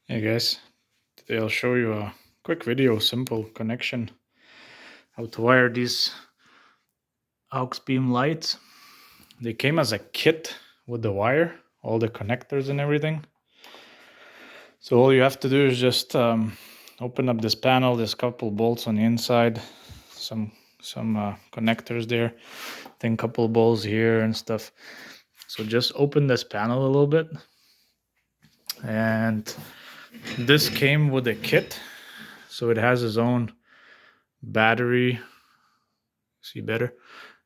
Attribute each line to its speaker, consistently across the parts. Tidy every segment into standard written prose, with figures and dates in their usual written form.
Speaker 1: Hey guys, today I'll show you a quick video, simple connection, how to wire these Auxbeam lights. They came as a kit with the wire, all the connectors and everything. So all you have to do is just open up this panel. There's a couple bolts on the inside, some connectors there, then couple bolts here and stuff. So just open this panel a little bit, and this came with a kit, so it has its own battery. See better?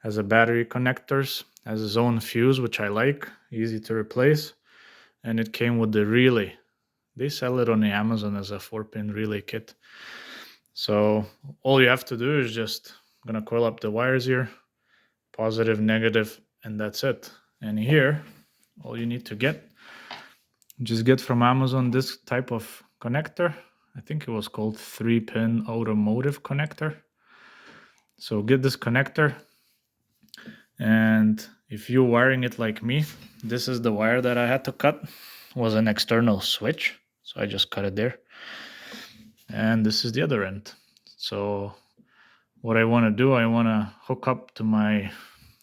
Speaker 1: Has a battery connectors, has its own fuse, which I like, easy to replace, and it came with the relay. They sell it on the Amazon as a 4-pin relay kit. So all you have to do is just gonna coil up the wires here, positive, negative, and that's it. And here, all you need to just get from Amazon this type of connector. I think it was called 3-pin automotive connector. So get this connector, and if you're wiring it like me, this is the wire that I had to cut. It was an external switch, so I just cut it there. And this is the other end. So what I want to do, I want to hook up to my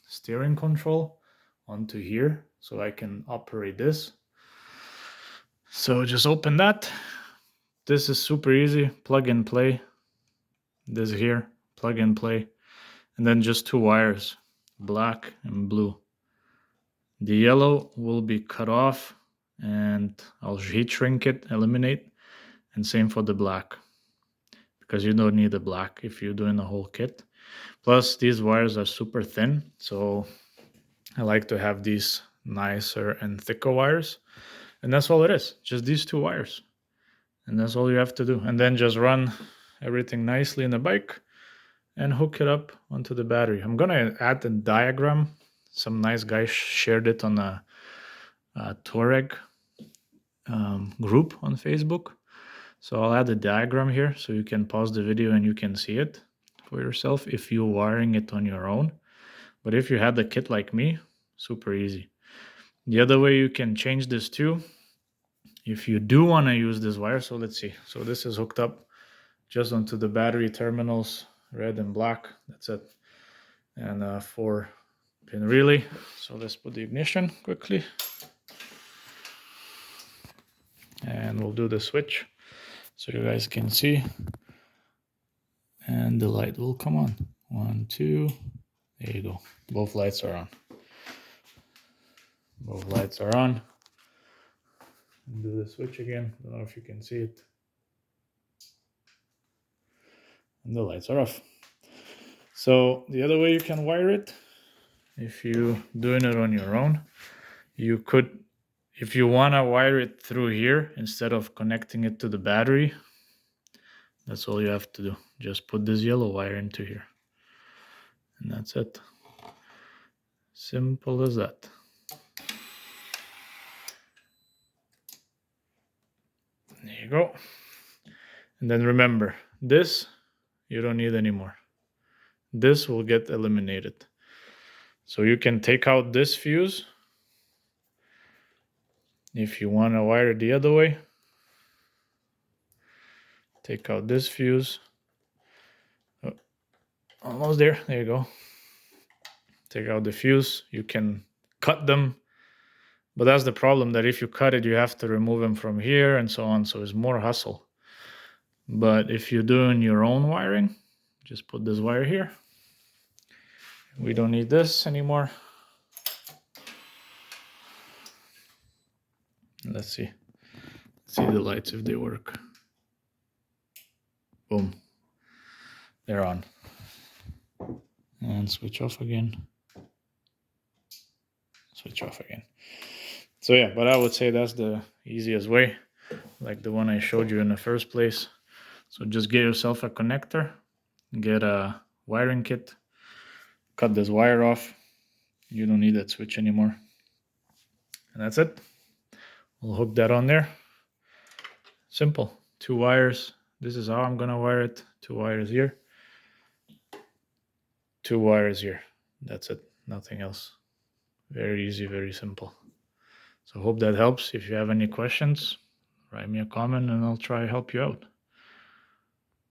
Speaker 1: steering control onto here so I can operate this. So just open that. This is super easy, plug and play. This here, plug and play. And then just two wires, black and blue. The yellow will be cut off and I'll heat shrink it, eliminate, and same for the black, because you don't need the black if you're doing the whole kit. Plus these wires are super thin, so I like to have these nicer and thicker wires. And that's all it is, just these two wires. And that's all you have to do. And then just run everything nicely in the bike and hook it up onto the battery. I'm gonna add a diagram. Some nice guy shared it on a Tuareg group on Facebook. So I'll add a diagram here so you can pause the video and you can see it for yourself if you're wiring it on your own. But if you had the kit like me, super easy. The other way you can change this too, if you do want to use this wire, so let's see. So this is hooked up just onto the battery terminals, red and black, that's it. And 4-pin relay. So let's put the ignition quickly. And we'll do the switch so you guys can see. And the light will come on. 1, 2, there you go. Both lights are on. Both lights are on. Do the switch again. Don't know if you can see it. And the lights are off. So the other way you can wire it, if you're doing it on your own, you could, if you want to wire it through here instead of connecting it to the battery, that's all you have to do. Just put this yellow wire into here. And that's it. Simple as that. There you go. And then remember, this you don't need anymore. This will get eliminated. So you can take out this fuse if you want to wire it the other way. Take out this fuse. Oh, almost there. There you go. Take out the fuse. You can cut them. But that's the problem, that if you cut it, you have to remove them from here and so on. So it's more hassle. But if you're doing your own wiring, just put this wire here. We don't need this anymore. Let's see. Let's see the lights if they work. Boom. They're on. And switch off again. Switch off again. So yeah, but I would say that's the easiest way, like the one I showed you in the first place. So just get yourself a connector, get a wiring kit, cut this wire off. You don't need that switch anymore. And that's it. We'll hook that on there. Simple. 2 wires. This is how I'm gonna wire it. 2 wires here. 2 wires here. That's it. Nothing else. Very easy, very simple. So hope that helps. If you have any questions, write me a comment and I'll try to help you out.